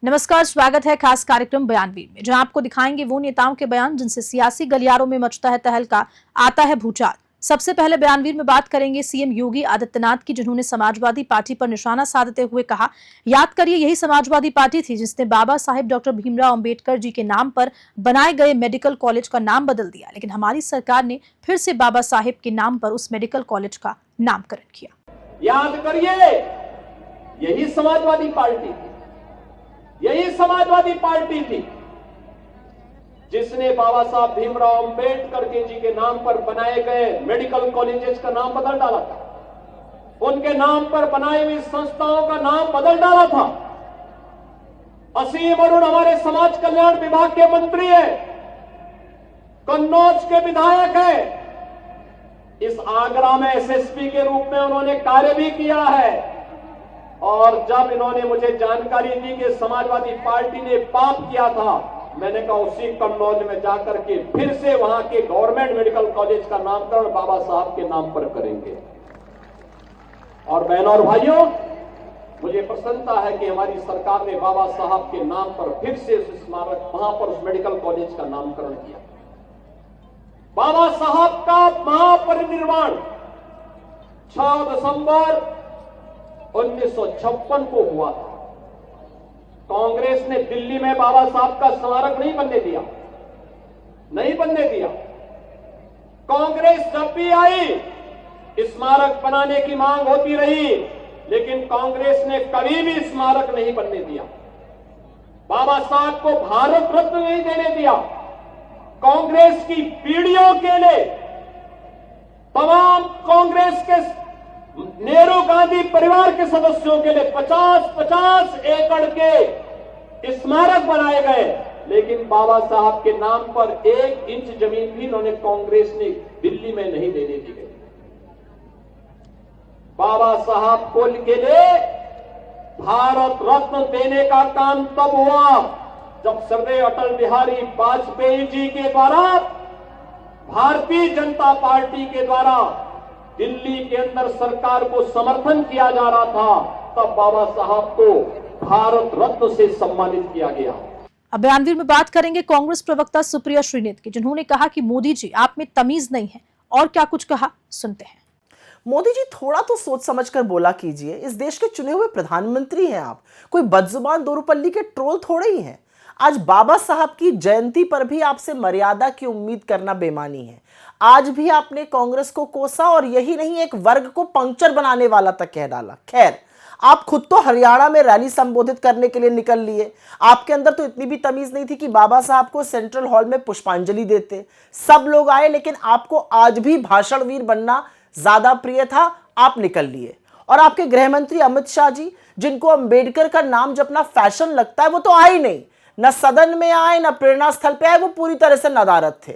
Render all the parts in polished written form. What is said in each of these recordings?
नमस्कार, स्वागत है खास कार्यक्रम बयानवीर में, जहां आपको दिखाएंगे वो नेताओं के बयान जिनसे सियासी गलियारों में मचता है तहलका, आता है भूचाल। सबसे पहले बयानवीर में बात करेंगे सीएम योगी आदित्यनाथ की, जिन्होंने समाजवादी पार्टी पर निशाना साधते हुए कहा, याद करिए यही समाजवादी पार्टी थी जिसने बाबा साहेब डॉक्टर भीमराव अंबेडकर जी के नाम पर बनाए गए मेडिकल कॉलेज का नाम बदल दिया, लेकिन हमारी सरकार ने फिर से बाबा साहेब के नाम पर उस मेडिकल कॉलेज का नामकरण किया। याद करिए यही समाजवादी पार्टी थी, यही समाजवादी पार्टी थी जिसने बाबा साहब भीमराव अंबेडकर जी के नाम पर बनाए गए मेडिकल कॉलेजेस का नाम बदल डाला था। उनके नाम पर बनाई हुई संस्थाओं का नाम बदल डाला था। असीम अरुण हमारे समाज कल्याण विभाग के मंत्री है, कन्नौज के विधायक है। इस आगरा में एसएसपी के रूप में उन्होंने कार्य भी किया है। और जब इन्होंने मुझे जानकारी दी कि समाजवादी पार्टी ने पाप किया था, मैंने कहा उसी कन्नौज में जाकर के फिर से वहां के गवर्नमेंट मेडिकल कॉलेज का नामकरण बाबा साहब के नाम पर करेंगे। और बहनों और भाइयों, मुझे प्रसन्नता है कि हमारी सरकार ने बाबा साहब के नाम पर फिर से उस स्मारक, वहां पर उस मेडिकल कॉलेज का नामकरण किया। बाबा साहब का महापरिनिर्वाण 6 दिसंबर 1956 को हुआ था। कांग्रेस ने दिल्ली में बाबा साहब का स्मारक नहीं बनने दिया, नहीं बनने दिया। कांग्रेस जब भी आई स्मारक बनाने की मांग होती रही, लेकिन कांग्रेस ने कभी भी स्मारक नहीं बनने दिया। बाबा साहब को भारत रत्न नहीं देने दिया। कांग्रेस की पीढ़ियों के लिए तमाम कांग्रेस के नेहरू गांधी परिवार के सदस्यों के लिए 50-50 एकड़ के स्मारक बनाए गए, लेकिन बाबा साहब के नाम पर 1 इंच जमीन भी उन्होंने कांग्रेस ने दिल्ली में नहीं देने दी गई। बाबा साहब को के लिए भारत रत्न देने का काम तब हुआ जब श्रद्धेय अटल बिहारी वाजपेयी जी के द्वारा, भारतीय जनता पार्टी के द्वारा दिल्ली के अंदर सरकार को समर्थन किया जा रहा था। तब बाबा साहब को भारत रत्न से सम्मानित किया गया। अब बयानवीर में बात करेंगे कांग्रेस प्रवक्ता सुप्रिया श्रीनेत की, जिन्होंने कहा कि मोदी जी आप में तमीज नहीं है। और क्या कुछ कहा, सुनते हैं। मोदी जी थोड़ा तो सोच समझकर बोला कीजिए। इस देश के चुने हुए प्रधानमंत्री हैं आप, कोई बदजुबान दोरूपल्ली के ट्रोल थोड़े ही हैं। आज बाबा साहब की जयंती पर भी आपसे मर्यादा की उम्मीद करना बेमानी है। आज भी आपने कांग्रेस को कोसा और यही नहीं, एक वर्ग को पंक्चर बनाने वाला तक कह डाला। खैर, आप खुद तो हरियाणा में रैली संबोधित करने के लिए निकल लिए। आपके अंदर तो इतनी भी तमीज नहीं थी कि बाबा साहब को सेंट्रल हॉल में पुष्पांजलि देते। सब लोग आए, लेकिन आपको आज भी भाषणवीर बनना ज्यादा प्रिय था। आप निकल लिए। और आपके गृह मंत्री अमित शाह जी, जिनको अंबेडकर का नाम जपना फैशन लगता है, वो तो आए नहीं, न सदन में आए, न प्रेरणा स्थल पे आए। वो पूरी तरह से नदारद थे।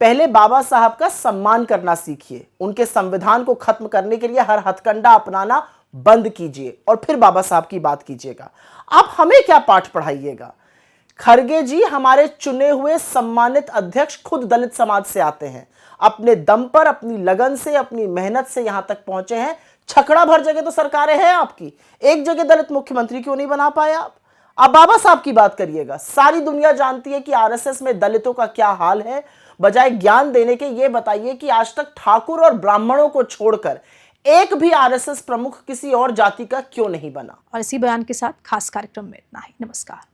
पहले बाबा साहब का सम्मान करना सीखिए। उनके संविधान को खत्म करने के लिए हर हथकंडा अपनाना बंद कीजिए और फिर बाबा साहब की बात कीजिएगा। आप हमें क्या पाठ पढ़ाइएगा। खड़गे जी हमारे चुने हुए सम्मानित अध्यक्ष खुद दलित समाज से आते हैं। अपने दम पर, अपनी लगन से, अपनी मेहनत से यहां तक पहुंचे हैं। छकड़ा भर जगह तो सरकारें हैं आपकी, एक जगह दलित मुख्यमंत्री क्यों नहीं बना पाए आप। अब बाबा साहब की बात करिएगा। सारी दुनिया जानती है कि आरएसएस में दलितों का क्या हाल है। बजाय ज्ञान देने के ये बताइए कि आज तक ठाकुर और ब्राह्मणों को छोड़कर एक भी आरएसएस प्रमुख किसी और जाति का क्यों नहीं बना। और इसी बयान के साथ खास कार्यक्रम में इतना ही। नमस्कार।